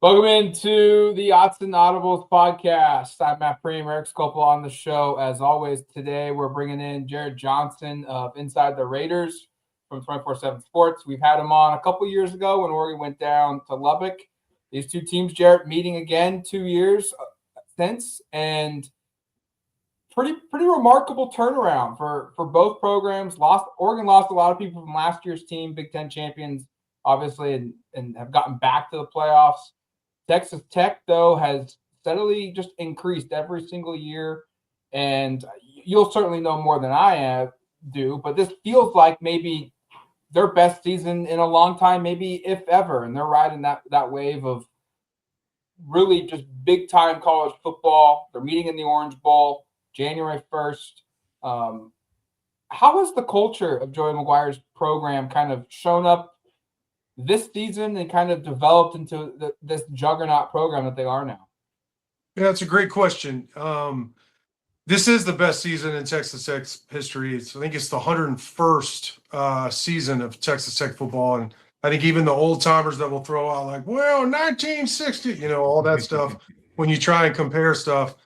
Welcome into the Autzen Audibles podcast. I'm Matt Prehm, Erik Skopil on the show. As always, today we're bringing in Jarret Johnson of InsideTheReRaider from 24/7 Sports. We've had him on a couple years ago when Oregon went down to Lubbock. These two teams, Jarret, meeting again 2 years since, and pretty remarkable turnaround for both programs. Oregon lost a lot of people from last year's team, Big Ten champions, obviously, and have gotten back to the playoffs. Texas Tech, though, has steadily just increased every single year, and you'll certainly know more than I do, but this feels like maybe their best season in a long time, maybe if ever, and they're riding that wave of really just big-time college football. They're meeting in the Orange Bowl January 1st. How has the culture of Joey McGuire's program kind of shown up this season and kind of developed into this juggernaut program that they are now? Yeah, it's a great question. This is the best season in Texas Tech's history. I think it's the 101st season of Texas Tech football. And I think even the old timers that will throw out like, well, 1960, all that stuff, when you try and compare stuff,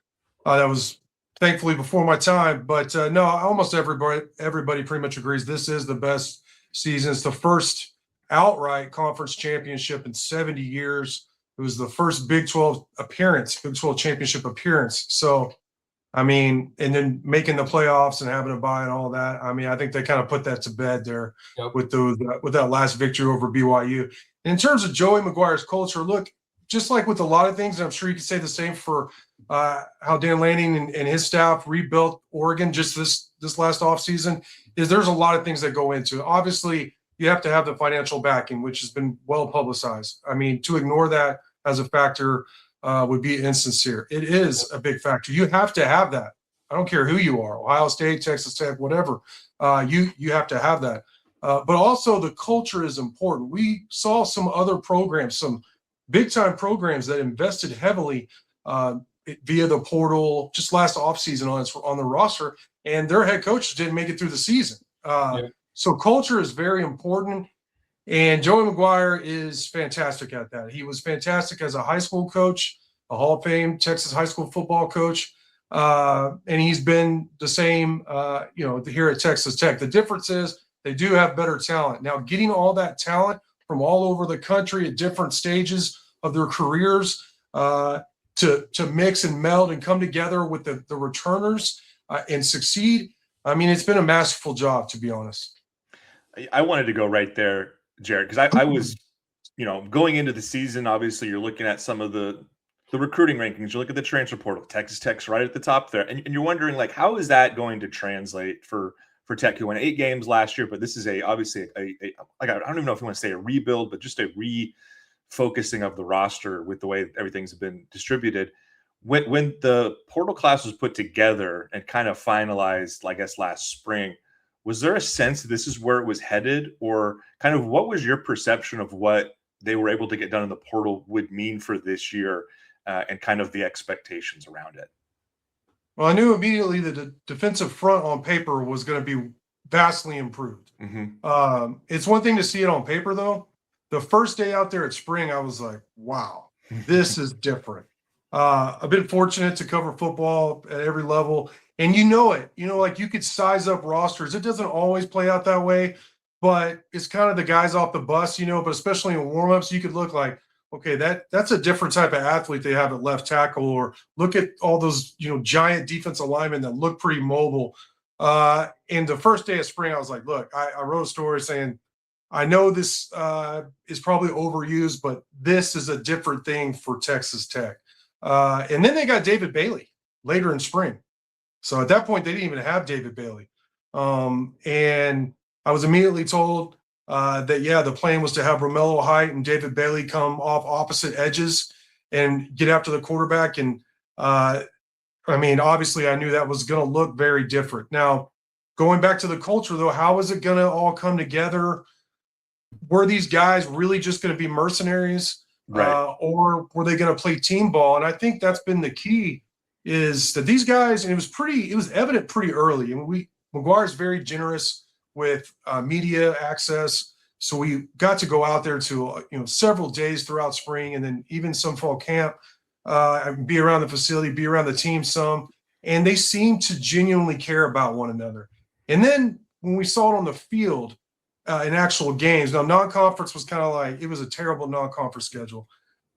that was thankfully before my time. But no, almost everybody pretty much agrees this is the best season. It's the first outright conference championship in 70 years. It was the first Big 12 championship appearance. So, I mean, and then making the playoffs and having a bye and all that. I mean, I think they kind of put that to bed there. Yep. with that last victory over BYU. In terms of Joey McGuire's culture, look, just like with a lot of things, and I'm sure you could say the same for how Dan Lanning and his staff rebuilt Oregon just this last offseason, is there's a lot of things that go into it. Obviously, you have to have the financial backing, which has been well publicized. I mean, to ignore that as a factor would be insincere. It is a big factor. You have to have that. I don't care who you are, Ohio State, Texas Tech, whatever. You have to have that. But also the culture is important. We saw some other programs, some big-time programs that invested heavily via the portal just last offseason on the roster, and their head coaches didn't make it through the season. So culture is very important, and Joey McGuire is fantastic at that. He was fantastic as a high school coach, a Hall of Fame Texas high school football coach, and he's been the same, here at Texas Tech. The difference is they do have better talent. Now, getting all that talent from all over the country at different stages of their careers to mix and meld and come together with the returners and succeed, I mean, it's been a masterful job, to be honest. I wanted to go right there, Jarret, because I was, going into the season, obviously you're looking at some of the recruiting rankings. You look at the transfer portal. Texas Tech's right at the top there. And you're wondering, like, how is that going to translate for Tech, who won 8 games last year? But this is obviously I don't even know if you want to say a rebuild, but just a refocusing of the roster with the way everything's been distributed. When the portal class was put together and kind of finalized, I guess, last spring, was there a sense that this is where it was headed, or kind of what was your perception of what they were able to get done in the portal would mean for this year and kind of the expectations around it? Well, I knew immediately that the defensive front on paper was going to be vastly improved. Mm-hmm. It's one thing to see it on paper, though. The first day out there at spring, I was like, wow, this is different. I've been fortunate to cover football at every level. And it, like you could size up rosters. It doesn't always play out that way, but it's kind of the guys off the bus, but especially in warmups, you could look like, okay, that's a different type of athlete they have at left tackle, or look at all those, giant defensive linemen that look pretty mobile. And the first day of spring, I was like, look, I wrote a story saying, I know this is probably overused, but this is a different thing for Texas Tech. And then they got David Bailey later in spring. So at that point, they didn't even have David Bailey. And I was immediately told that, the plan was to have Romello Height and David Bailey come off opposite edges and get after the quarterback. And, obviously I knew that was going to look very different. Now, going back to the culture, though, how is it going to all come together? Were these guys really just going to be mercenaries? Right. Or were they going to play team ball? And I think that's been the key, is that these guys, and it was evident pretty early. And McGuire's very generous with media access. So we got to go out there to, several days throughout spring and then even some fall camp, be around the facility, be around the team some, and they seemed to genuinely care about one another. And then when we saw it on the field in actual games, now non-conference was kind of like, it was a terrible non-conference schedule.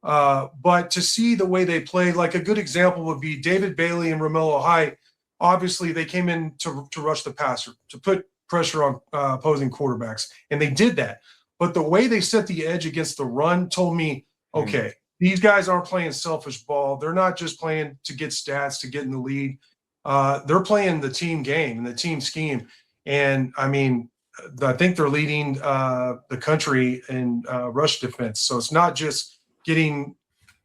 But to see the way they played, like a good example would be David Bailey and Romello Height. Obviously, they came in to rush the passer, to put pressure on opposing quarterbacks, and they did that. But the way they set the edge against the run told me, okay, these guys aren't playing selfish ball. They're not just playing to get stats, to get in the lead. They're playing the team game and the team scheme. And, I mean, I think they're leading the country in rush defense. So it's not just getting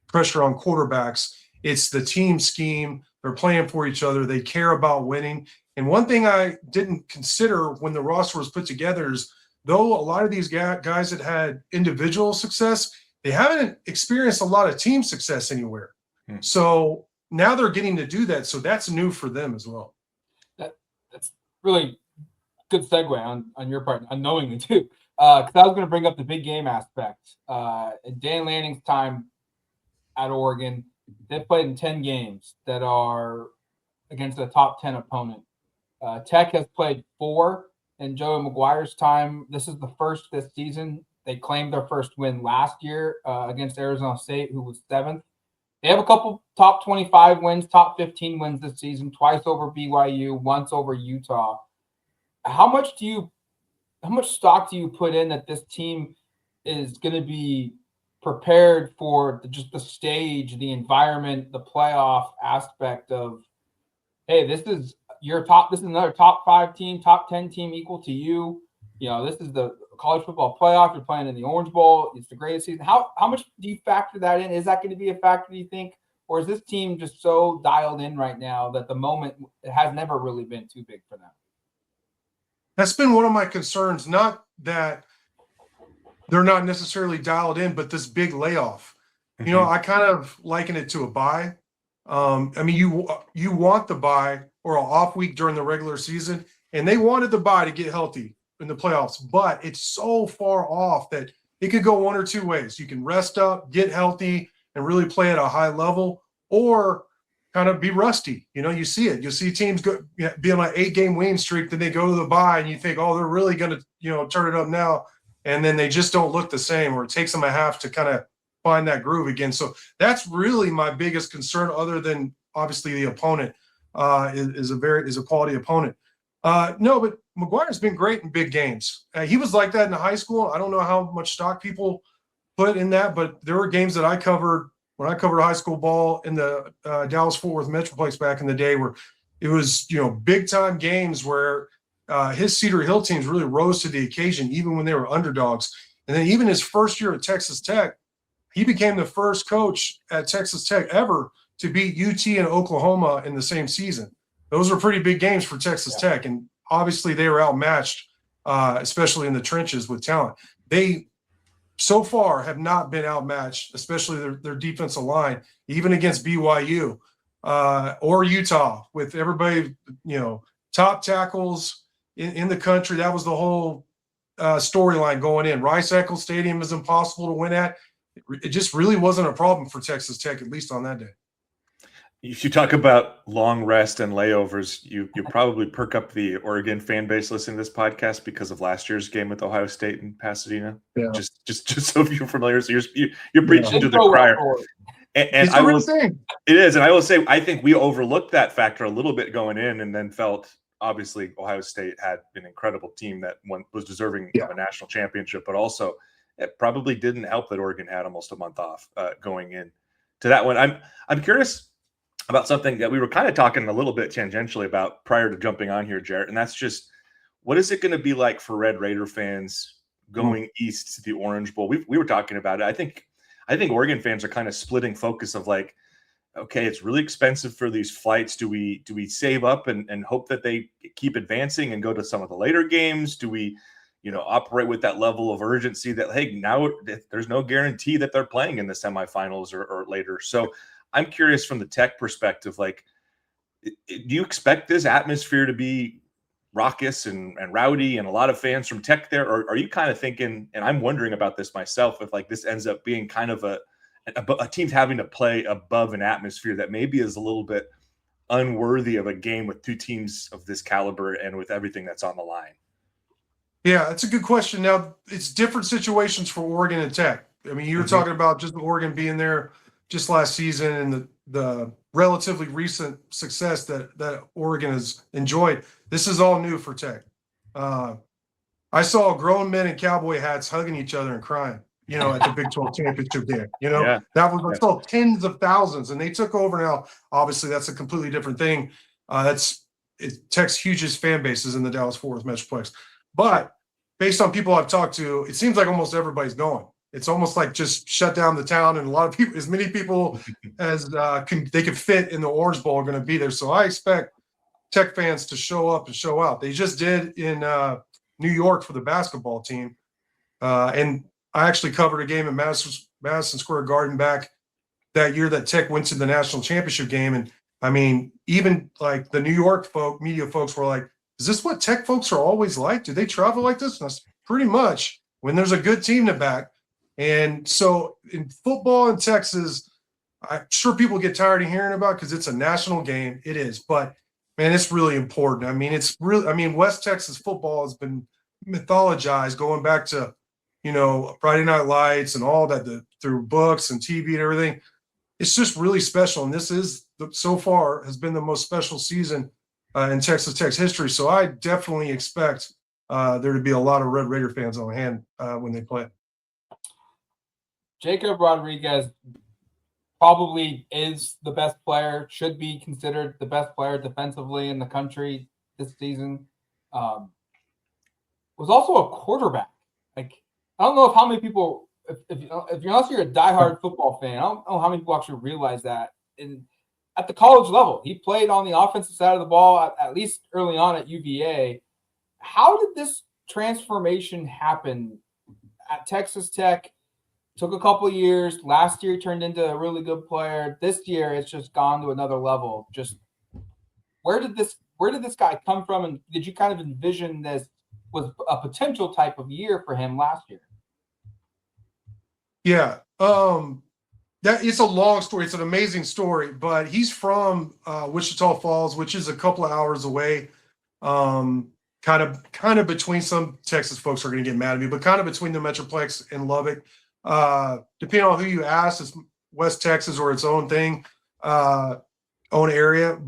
pressure on quarterbacks. It's the team scheme. They're playing for each other. They care about winning. And one thing I didn't consider when the roster was put together is, though a lot of these guys that had individual success, they haven't experienced a lot of team success anywhere. So now they're getting to do that. So that's new for them as well. That's really good segue on your part, unknowingly too. Because I was going to bring up the big game aspect. In Dan Lanning's time at Oregon, they played in 10 games that are against a top 10 opponent. Tech has played 4 in Joey McGuire's time. This is the first this season. They claimed their first win last year against Arizona State, who was 7th. They have a couple top 25 wins, top 15 wins this season, twice over BYU, once over Utah. How much stock do you put in that this team is going to be prepared for just the stage, the environment, the playoff aspect of, hey, this is another top 5 team, top 10 team equal to you. This is the college football playoff. You're playing in the Orange Bowl. It's the greatest season. How much do you factor that in? Is that going to be a factor, do you think? Or is this team just so dialed in right now that the moment has never really been too big for them? That's been one of my concerns, not that they're not necessarily dialed in, but this big layoff. I kind of liken it to a bye. I mean, you want the bye or an off week during the regular season, and they wanted the bye to get healthy in the playoffs, but it's so far off that it could go one or two ways. You can rest up, get healthy, and really play at a high level, or kind of be rusty. You see it. You see teams be on an 8-game winning streak, then they go to the bye, and you think, oh, they're really going to, turn it up now, and then they just don't look the same, or it takes them a half to kind of find that groove again. So that's really my biggest concern, other than obviously the opponent is a quality opponent. No, but McGuire's been great in big games. He was like that in high school. I don't know how much stock people put in that, but there were games that I covered when I covered high school ball in the Dallas-Fort Worth Metroplex back in the day, where it was, big time games where his Cedar Hill teams really rose to the occasion, even when they were underdogs. And then even his first year at Texas Tech, he became the first coach at Texas Tech ever to beat UT and Oklahoma in the same season. Those were pretty big games for Texas Tech, and obviously they were outmatched, especially in the trenches with talent. They so far have not been outmatched, especially their defensive line, even against BYU or Utah, with everybody, top tackles in the country. That was the whole storyline going in. Rice-Eccles Stadium is impossible to win at. It just really wasn't a problem for Texas Tech, at least on that day. If you talk about long rest and layovers, you probably perk up the Oregon fan base listening to this podcast because of last year's game with Ohio State in Pasadena. Yeah. Just so if you're familiar, so you're preaching to the choir. And I will say it is, and I will say I think we overlooked that factor a little bit going in, and then felt obviously Ohio State had an incredible team that was deserving of a national championship, but also it probably didn't help that Oregon had almost a month off going in to that one. I'm curious about something that we were kind of talking a little bit tangentially about prior to jumping on here, Jarret, and that's just, what is it going to be like for Red Raider fans going east to the Orange Bowl? We were talking about it. I think Oregon fans are kind of splitting focus of like, okay, it's really expensive for these flights. Do we save up and hope that they keep advancing and go to some of the later games? Do we, operate with that level of urgency that, hey, now there's no guarantee that they're playing in the semifinals or later. So I'm curious from the Tech perspective, like, do you expect this atmosphere to be raucous and rowdy and a lot of fans from Tech there? Or are you kind of thinking, and I'm wondering about this myself, if like this ends up being kind of a team's having to play above an atmosphere that maybe is a little bit unworthy of a game with two teams of this caliber and with everything that's on the line? Yeah, that's a good question. Now, it's different situations for Oregon and Tech. I mean, you were talking about just Oregon being there just last season and the relatively recent success that Oregon has enjoyed. This is all new for Tech. I saw grown men in cowboy hats hugging each other and crying, at the Big 12 championship game. Yeah. That was I saw tens of thousands, and they took over now. Obviously, that's a completely different thing. Tech's hugest fan base is in the Dallas-Fort Worth Metroplex. But based on people I've talked to, it seems like almost everybody's going. It's almost like just shut down the town, and a lot of people, as many people as they can fit in the Orange Bowl, are going to be there. So I expect Tech fans to show up and show out. They just did in New York for the basketball team, and I actually covered a game at Madison Square Garden back that year that Tech went to the national championship game. And I mean, even like the New York media folks were like, is this what Tech folks are always like? Do they travel like this? And that's pretty much when there's a good team to back. And so in football in Texas, I'm sure people get tired of hearing about it because it's a national game. It is. But, man, it's really important. West Texas football has been mythologized going back to, Friday Night Lights and all that through books and TV and everything. It's just really special. And this is, so far, has been the most special season in Texas Tech's history. So I definitely expect there to be a lot of Red Raider fans on hand when they play. Jacob Rodriguez probably is the best player, should be considered the best player defensively in the country this season. Was also a quarterback. Like, I don't know how many people, unless you're a diehard football fan, I don't know how many people actually realize that. At the college level, he played on the offensive side of the ball, at least early on at UVA. How did this transformation happen at Texas Tech? Took a couple of years. Last year, he turned into a really good player. This year, it's just gone to another level. Just where did this guy come from? And did you kind of envision this was a potential type of year for him last year? Yeah. It's a long story. It's an amazing story, but he's from Wichita Falls, which is a couple of hours away. Kind of between, some Texas folks are going to get mad at me, but kind of between the Metroplex and Lubbock. Depending on who you ask, it's West Texas or its own thing, own area.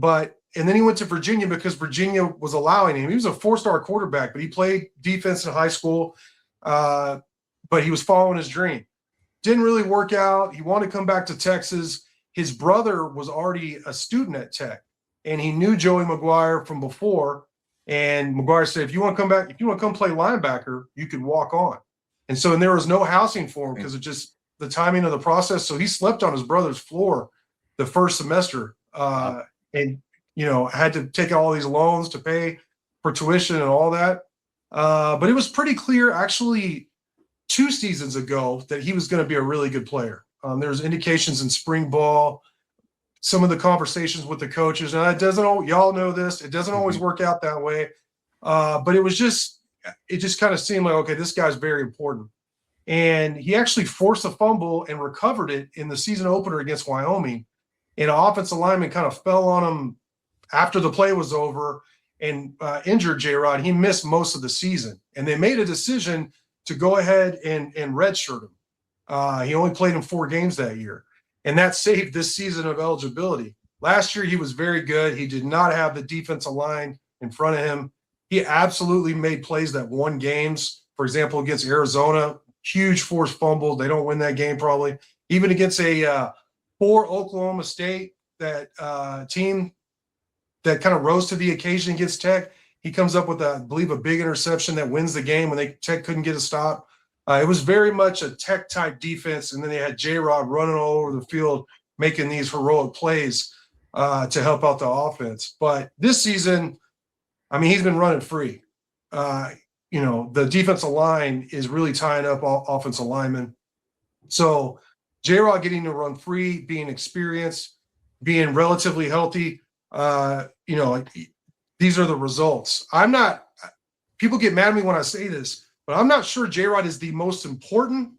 And then he went to Virginia because Virginia was allowing him. He was a 4-star quarterback, but he played defense in high school. But he was following his dream. Didn't really work out. He wanted to come back to Texas. His brother was already a student at Tech, and he knew Joey McGuire from before. And McGuire said, if you want to come back, if you want to come play linebacker, you could walk on. And so, and there was no housing for him because of just the timing of the process. So he slept on his brother's floor the first semester, and had to take out all these loans to pay for tuition and all that. But it was pretty clear, actually, 2 seasons ago that he was going to be a really good player. There was indications in spring ball, some of the conversations with the coaches, and y'all know this, it doesn't always work out that way. But it just kind of seemed like, okay, this guy's very important. And he actually forced a fumble and recovered it in the season opener against Wyoming. And an offensive lineman kind of fell on him after the play was over and injured J-Rod. He missed most of the season. And they made a decision to go ahead and redshirt him. He only played in 4 games that year. And that saved this season of eligibility. Last year, he was very good. He did not have the defensive line in front of him. He absolutely made plays that won games. For example, against Arizona, huge forced fumble. They don't win that game probably. Even against a poor Oklahoma State team that kind of rose to the occasion against Tech, he comes up with, I believe, a big interception that wins the game when Tech couldn't get a stop. It was very much a Tech-type defense, and then they had J-Rod running all over the field making these heroic plays to help out the offense. But this season, he's been running free. The defensive line is really tying up offensive linemen. So J-Rod getting to run free, being experienced, being relatively healthy, these are the results. People get mad at me when I say this, but I'm not sure J-Rod is the most important.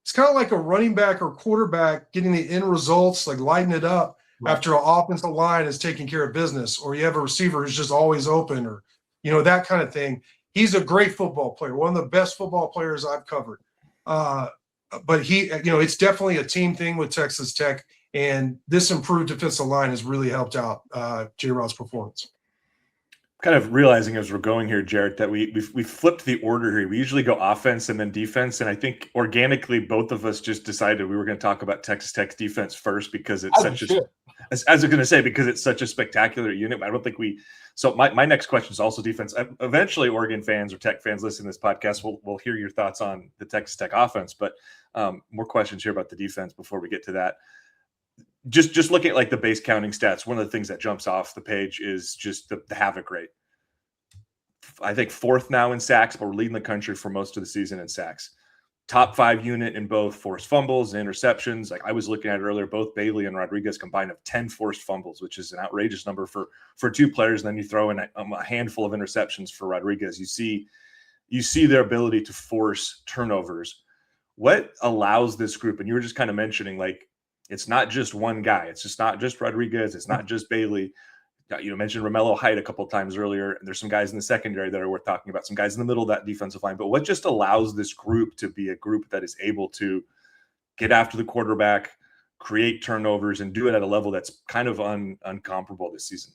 It's kind of like a running back or quarterback getting the end results, like lighting it up after an offensive line is taking care of business, or you have a receiver who's just always open, or, that kind of thing. He's a great football player, one of the best football players I've covered. But it's definitely a team thing with Texas Tech, and this improved defensive line has really helped out J-Rod's performance. Kind of realizing as we're going here, Jarret, that we flipped the order here. We usually go offense and then defense, and I think organically both of us just decided we were going to talk about Texas Tech's defense first because it's as I was going to say, because it's such a spectacular unit. But I don't think So my next question is also defense. Eventually, Oregon fans or Tech fans listening to this podcast will hear your thoughts on the Texas Tech offense, but more questions here about the defense before we get to that. Just looking at like the base counting stats, one of the things that jumps off the page is just the havoc rate. I think 4th now in sacks, but we're leading the country for most of the season in sacks. Top 5 unit in both forced fumbles and interceptions. Like I was looking at earlier, both Bailey and Rodriguez combined of 10 forced fumbles, which is an outrageous number for 2 players. And then you throw in a handful of interceptions for Rodriguez. You see their ability to force turnovers. What allows this group? And you were just kind of mentioning, like, it's not just one guy. It's just not just Rodriguez. It's not just Bailey. You mentioned Romello Height a couple of times earlier. There's some guys in the secondary that are worth talking about, some guys in the middle of that defensive line. But what just allows this group to be a group that is able to get after the quarterback, create turnovers, and do it at a level that's kind of uncomparable this season?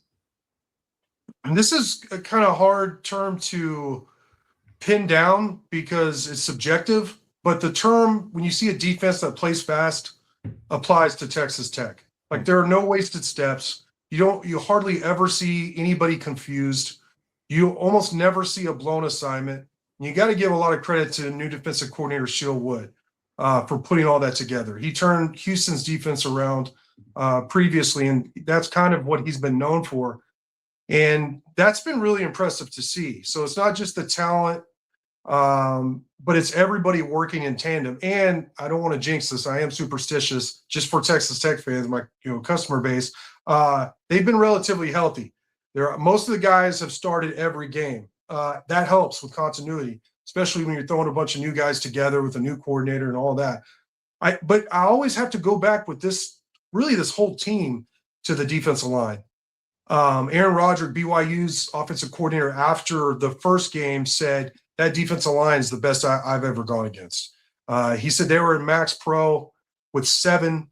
And this is a kind of hard term to pin down because it's subjective. But the term, when you see a defense that plays fast, applies to Texas Tech. Like there are no wasted steps. You hardly ever see anybody confused. You almost never see a blown assignment. You got to give a lot of credit to new defensive coordinator Sheil Wood for putting all that together. He turned Houston's defense around previously, and that's kind of what he's been known for. And that's been really impressive to see. So it's not just the talent, but it's everybody working in tandem. And I don't want to jinx this. I am superstitious just for Texas Tech fans, my customer base. They've been relatively healthy. Most of the guys have started every game. That helps with continuity, especially when you're throwing a bunch of new guys together with a new coordinator and all that. But I always have to go back with this whole team to the defensive line. Aaron Roderick, BYU's offensive coordinator, after the first game said that defensive line is the best I've ever gone against. He said they were in max pro with 7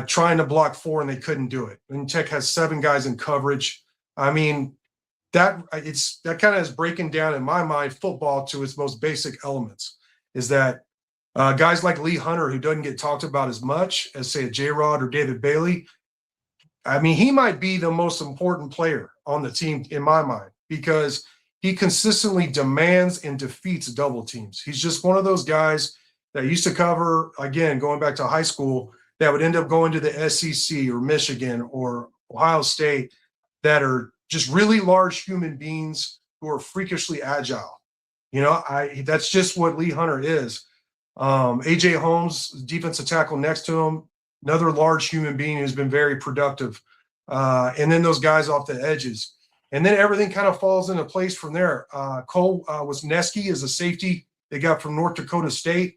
trying to block 4 and they couldn't do it. And Tech has 7 guys in coverage. I mean, that kind of is breaking down in my mind football to its most basic elements. Is that guys like Lee Hunter, who doesn't get talked about as much as say a J-Rod or David Bailey. I mean, he might be the most important player on the team in my mind because he consistently demands and defeats double teams. He's just one of those guys that used to cover, again, going back to high school, that would end up going to the SEC or Michigan or Ohio State that are just really large human beings who are freakishly agile. That's just what Lee Hunter is. AJ Holmes, defensive tackle next to him, another large human being who's been very productive. And then those guys off the edges. And then everything kind of falls into place from there. Cole Wisniewski is a safety they got from North Dakota State.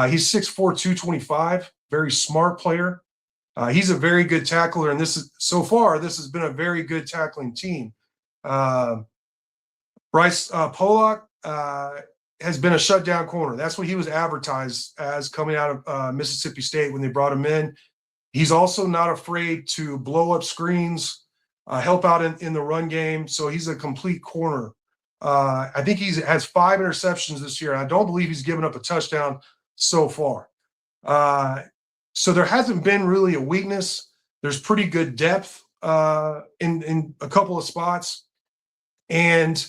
He's 6'4", 225, very smart player. He's a very good tackler, and this has been a very good tackling team. Bryce Pollock has been a shutdown corner. That's what he was advertised as coming out of Mississippi State when they brought him in. He's also not afraid to blow up screens, help out in the run game. So he's a complete corner. I think he has 5 interceptions this year. I don't believe he's given up a touchdown so far. So there hasn't been really a weakness. There's pretty good depth in a couple of spots. And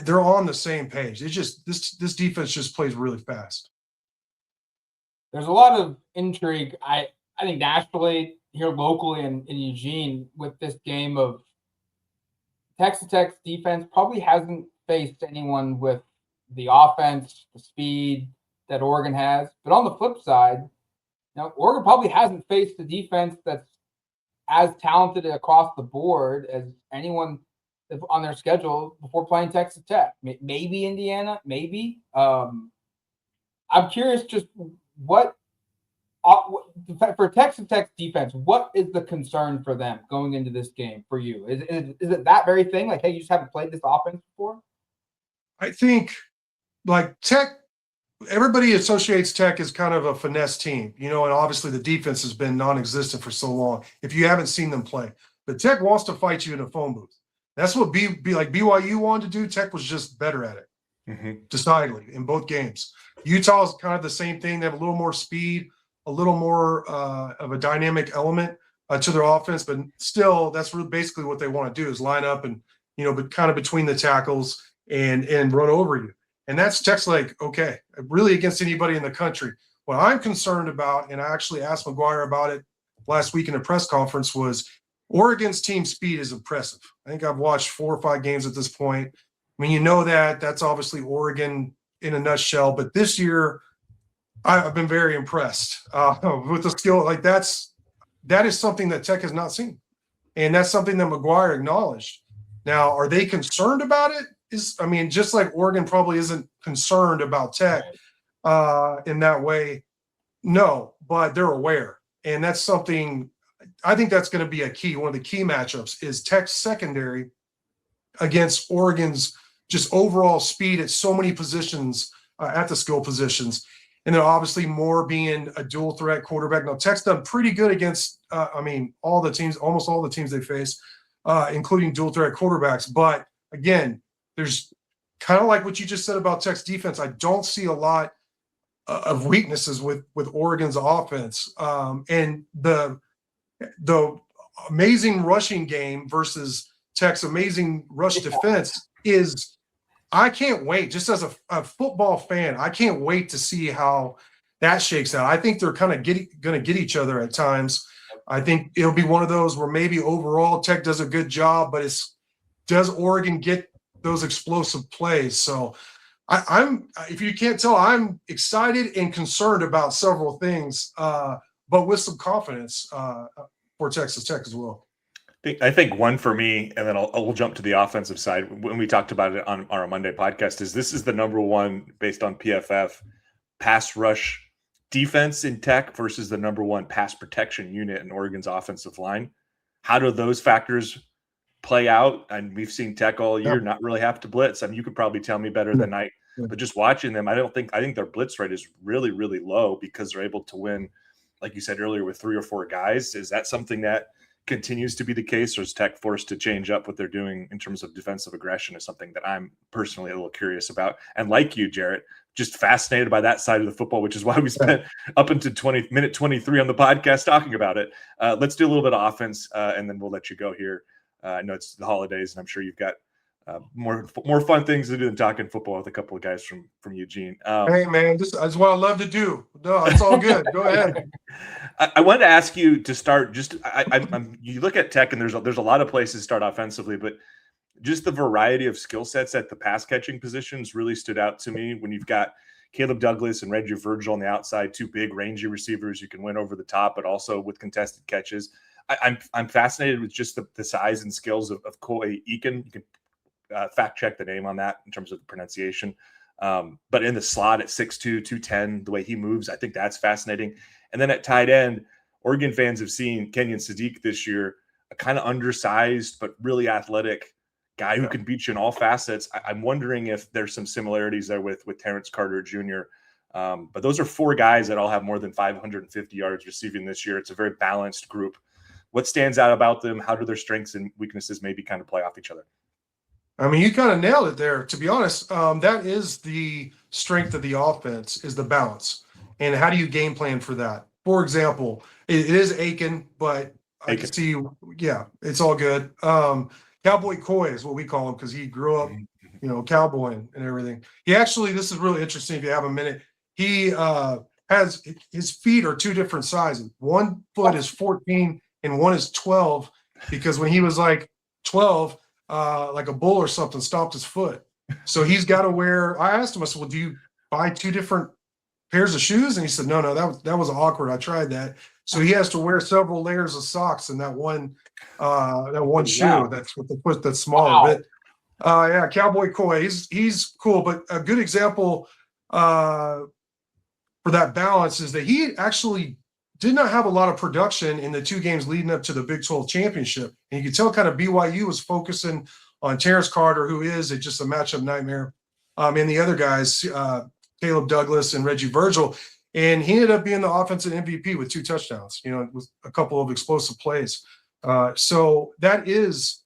they're on the same page. It's just this defense just plays really fast. There's a lot of intrigue, I think, nationally, here locally in Eugene, with this game of Texas Tech's defense probably hasn't faced anyone with the offense, the speed that Oregon has. But on the flip side, Oregon probably hasn't faced a defense that's as talented across the board as anyone on their schedule before playing Texas Tech. Maybe Indiana, maybe. I'm curious just what for Texas Tech's defense, what is the concern for them going into this game for you? Is it that very thing? Like, hey, you just haven't played this offense before? I think like Tech, everybody associates Tech as kind of a finesse team, and obviously the defense has been non-existent for so long if you haven't seen them play. But Tech wants to fight you in a phone booth. That's what like BYU wanted to do. Tech was just better at it, decidedly, in both games. Utah's kind of the same thing. They have a little more speed, a little more of a dynamic element to their offense, but still, that's really basically what they want to do is line up and, but kind of between the tackles and run over you. And that's Tech's like, okay, really against anybody in the country. What I'm concerned about, and I actually asked McGuire about it last week in a press conference, was Oregon's team speed is impressive. I think I've watched 4 or 5 games at this point. I mean, that's obviously Oregon in a nutshell, but this year I've been very impressed with the skill. Like that is something that Tech has not seen. And that's something that McGuire acknowledged. Now, are they concerned about it? Just like Oregon probably isn't concerned about Tech in that way. No, but they're aware. And that's something I think that's going to be a key. One of the key matchups is Tech's secondary against Oregon's just overall speed at so many positions, at the skill positions. And then obviously Moore being a dual threat quarterback. Now, Tech's done pretty good against, all the teams, almost all the teams they face, including dual threat quarterbacks. But again, there's kind of like what you just said about Tech's defense. I don't see a lot of weaknesses with Oregon's offense. And the amazing rushing game versus Tech's amazing rush defense is, I can't wait. Just as a football fan, I can't wait to see how that shakes out. I think they're kind of going to get each other at times. I think it'll be one of those where maybe overall Tech does a good job, but does Oregon get those explosive plays? So I'm if you can't tell, I'm excited and concerned about several things, but with some confidence for Texas Tech as well. I think one for me, and then we'll jump to the offensive side. When we talked about it on our Monday podcast, this is the number one based on PFF pass rush defense in Tech versus the number one pass protection unit in Oregon's offensive line. How do those factors play out? And we've seen Tech all year not really have to blitz. You could probably tell me better than I, but just watching them, I think their blitz rate is really, really low because they're able to win, like you said earlier, with 3 or 4 guys. Is that something that continues to be the case, or is Tech forced to change up what they're doing in terms of defensive aggression? Is something that I'm personally a little curious about. And like you, Jarret, just fascinated by that side of the football, which is why we spent up until minute 23 on the podcast talking about it. Let's do a little bit of offense, and then we'll let you go here. I know it's the holidays, and I'm sure you've got more fun things to do than talking football with a couple of guys from Eugene. Hey, man, this is what I love to do. No, it's all good. Go ahead. I wanted to ask you to start. You look at Tech, and there's a lot of places to start offensively, but just the variety of skill sets at the pass catching positions really stood out to me. When you've got Caleb Douglas and Reggie Virgil on the outside, 2 big rangy receivers you can win over the top, but also with contested catches. I'm fascinated with just the size and skills of Coy Eakin. You can fact check the name on that in terms of the pronunciation. But in the slot at 6'2", 210, the way he moves, I think that's fascinating. And then at tight end, Oregon fans have seen Kenyon Sadiq this year, a kind of undersized but really athletic guy who can beat you in all facets. I'm wondering if there's some similarities there with Terrence Carter Jr. But those are 4 guys that all have more than 550 yards receiving this year. It's a very balanced group. What stands out about them? How do their strengths and weaknesses maybe kind of play off each other? You kind of nailed it there, to be honest. That is the strength of the offense, is the balance. And how do you game plan for that? For example, it is Aiken, but I can see, it's all good. Cowboy Coy is what we call him because he grew up, cowboying and everything. He actually, this is really interesting if you have a minute. He has, his feet are 2 different sizes. One foot is 14 and one is 12 because when he was like 12, like a bull or something stomped his foot. So he's got to wear, I asked him, I said, well, do you buy 2 different pairs of shoes? And he said, no, that was awkward. I tried that. So he has to wear several layers of socks in that one shoe. Wow. That's with the foot that's smaller. Wow. But Cowboy Coy, he's cool. But a good example for that balance is that he actually did not have a lot of production in the 2 games leading up to the Big 12 championship. And you could tell kind of BYU was focusing on Terrence Carter, who is just a matchup nightmare, and the other guys, Caleb Douglas and Reggie Virgil. And he ended up being the offensive MVP with 2 touchdowns, with a couple of explosive plays. So that is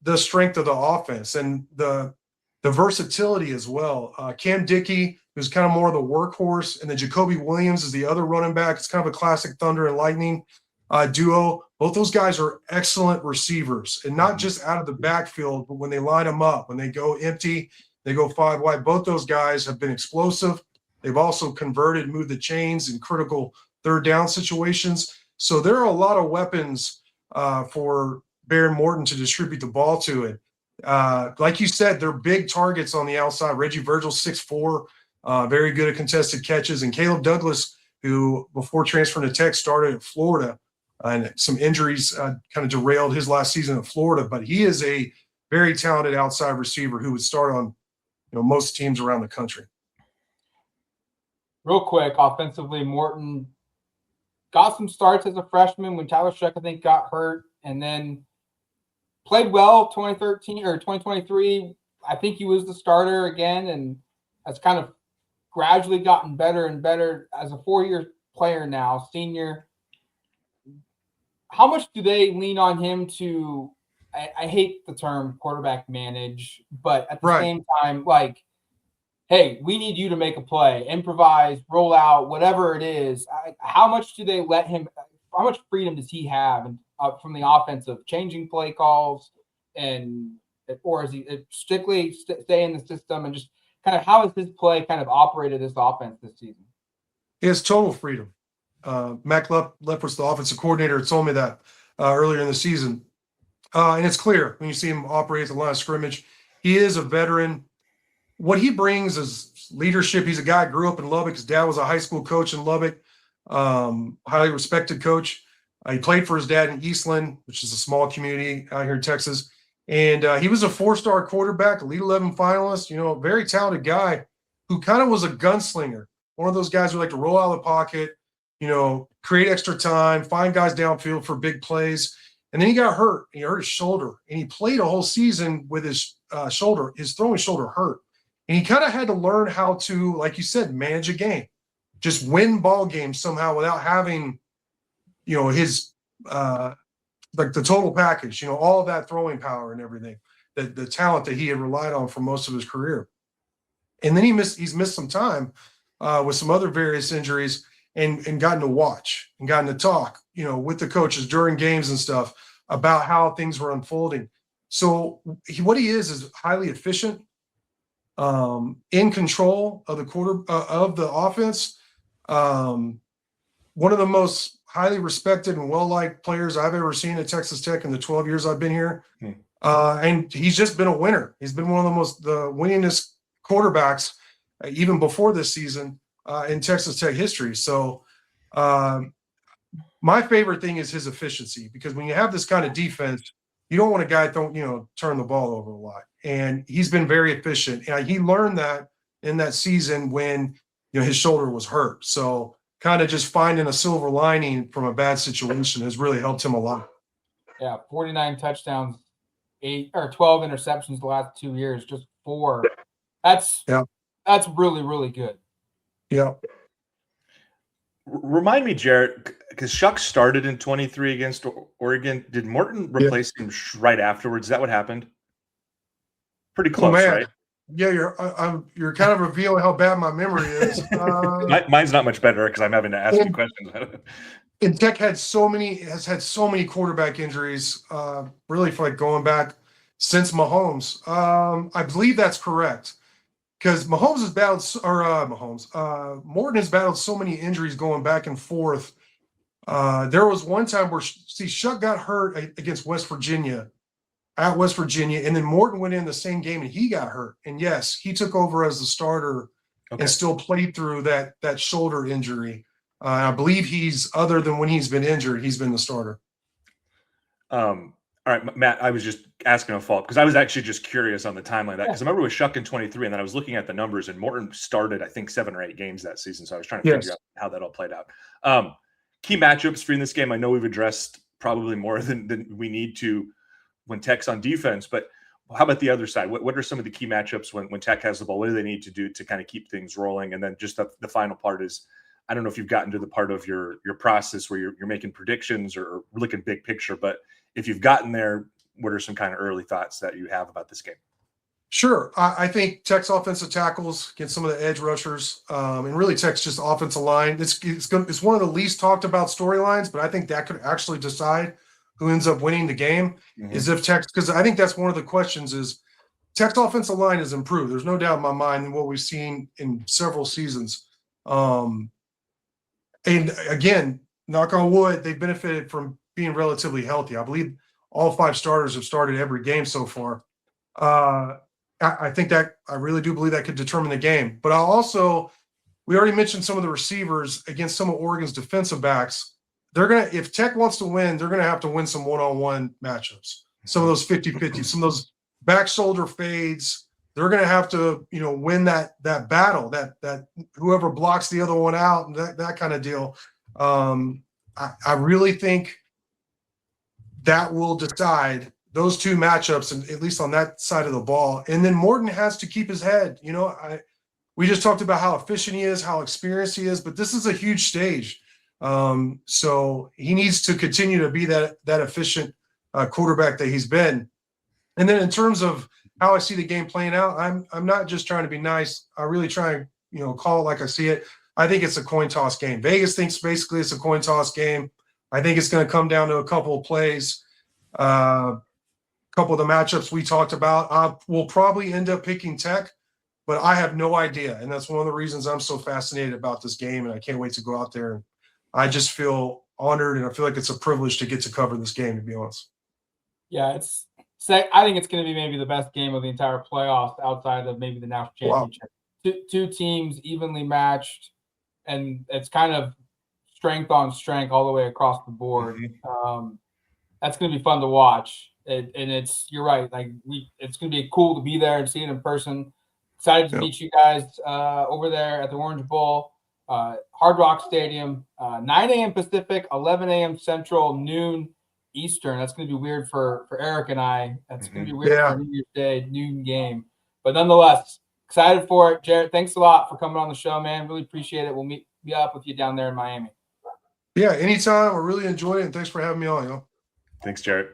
the strength of the offense and the versatility as well. Cam Dickey, who's kind of more of the workhorse, and then Jacoby Williams is the other running back. It's kind of a classic Thunder and Lightning duo. Both those guys are excellent receivers, and not just out of the backfield, but when they line them up, when they go empty, they go 5 wide. Both those guys have been explosive. They've also converted, moved the chains in critical 3rd down situations. So there are a lot of weapons for Baron Morton to distribute the ball to it. Like you said, they're big targets on the outside. Reggie Virgil, 6'4", very good at contested catches. And Caleb Douglas, who before transferring to Tech started at Florida, and some injuries kind of derailed his last season at Florida. But he is a very talented outside receiver who would start on most teams around the country. Real quick, offensively, Morton got some starts as a freshman when Tyler Shuck, I think, got hurt, and then played well 2013 or 2023. I think he was the starter again, and has kind of gradually gotten better and better as a 4-year player now, senior. How much do they lean on him to, I hate the term quarterback manage, but at the same time, like, hey, we need you to make a play, improvise, roll out, whatever it is. How much do they let him, how much freedom does he have from the offense of changing play calls, or is he strictly stay in the system, and just kind of how has his play kind of operated this offense this season? He has total freedom. Mac Lepper's the offensive coordinator, told me that earlier in the season. And it's clear when you see him operate at the line of scrimmage. He is a veteran. What he brings is leadership. He's a guy who grew up in Lubbock. His dad was a high school coach in Lubbock, highly respected coach. He played for his dad in Eastland, which is a small community out here in Texas. And he was a 4-star quarterback, Elite 11 finalist, a very talented guy who kind of was a gunslinger. One of those guys who like to roll out of the pocket, create extra time, find guys downfield for big plays. And then he got hurt. He hurt his shoulder, and he played a whole season with his shoulder. His throwing shoulder hurt. And he kind of had to learn how to, like you said, manage a game, just win ball games somehow without having, his like the total package, all of that throwing power and everything, the talent that he had relied on for most of his career. And then he's missed some time with some other various injuries and gotten to watch and gotten to talk, with the coaches during games and stuff about how things were unfolding. So what he is highly efficient, in control of the offense. One of the most highly respected and well-liked players I've ever seen at Texas Tech in the 12 years I've been here. And he's just been a winner. He's been one of the winningest quarterbacks even before this season in Texas Tech history. So my favorite thing is his efficiency, because when you have this kind of defense, you don't want a guy turn the ball over a lot. And he's been very efficient. And he learned that in that season when his shoulder was hurt. So kind of just finding a silver lining from a bad situation has really helped him a lot. Yeah, 49 touchdowns, 12 interceptions the last 2 years, just 4. That's really, really good. Yeah. Remind me, Jarret, because Shuck started in 23 against Oregon. Did Morton replace him right afterwards? Is that what happened? Pretty close, right? Yeah, you're kind of revealing how bad my memory is. Mine's not much better because I'm having to ask you questions. And Tech has had so many quarterback injuries, really for going back since Mahomes. I believe that's correct, because Mahomes has battled, Morton has battled so many injuries going back and forth. There was one time where Shuck got hurt against West Virginia. At West Virginia, and then Morton went in the same game and he got hurt. And yes, he took over as the starter and still played through that shoulder injury. I believe other than when he's been injured, he's been the starter. All right, Matt, I was just asking a follow-up because I was actually just curious on the timeline of that, because I remember with Shuck in 23, and then I was looking at the numbers, and Morton started, I think, 7 or 8 games that season. So I was trying to figure out how that all played out. Key matchups for you in this game. I know we've addressed probably more than we need to when Tech's on defense, but how about the other side? What are some of the key matchups when Tech has the ball? What do they need to do to kind of keep things rolling? And then just the final part is, I don't know if you've gotten to the part of your process where you're making predictions or looking big picture, but if you've gotten there, what are some kind of early thoughts that you have about this game? Sure. I think Tech's offensive tackles against some of the edge rushers, and really Tech's just offensive line. It's one of the least talked about storylines, but I think that could actually decide who ends up winning the game. Is if Tech's, because I think that's one of the questions is Tech's offensive line has improved. There's no doubt in my mind in what we've seen in several seasons. And again, knock on wood, they've benefited from being relatively healthy. I believe all 5 starters have started every game so far. I think that I really do believe that could determine the game. But we already mentioned some of the receivers against some of Oregon's defensive backs. If Tech wants to win, they're gonna have to win some one-on-one matchups. Some of those 50-50, some of those back shoulder fades. They're gonna have to, win that battle, that whoever blocks the other one out, and that kind of deal. I really think that will decide those 2 matchups, and at least on that side of the ball. And then Morton has to keep his head. We just talked about how efficient he is, how experienced he is, but this is a huge stage. So he needs to continue to be that efficient quarterback that he's been. And then in terms of how I see the game playing out, I'm not just trying to be nice. I really try and call it like I see it. I think it's a coin toss game. Vegas thinks basically it's a coin toss game. I think it's going to come down to a couple of plays. Couple of the matchups we talked about, we'll probably end up picking Tech, but I have no idea. And that's one of the reasons I'm so fascinated about this game. And I can't wait to go out there. And I just feel honored, and I feel like it's a privilege to get to cover this game, to be honest. Yeah, I think it's going to be maybe the best game of the entire playoffs outside of maybe the national championship. Wow. Two teams evenly matched, and it's kind of strength on strength all the way across the board. That's going to be fun to watch. And you're right. It's going to be cool to be there and see it in person. Excited to meet you guys over there at the Orange Bowl, Hard Rock Stadium, 9 a.m. Pacific, 11 a.m. Central, noon Eastern. That's going to be weird for Erik and I. That's going to be weird for New Year's Day, noon game. But nonetheless, excited for it. Jarret, thanks a lot for coming on the show, man. Really appreciate it. We'll meet up with you down there in Miami. Yeah, anytime. I really enjoyed it, and thanks for having me on. Thanks, Jarret.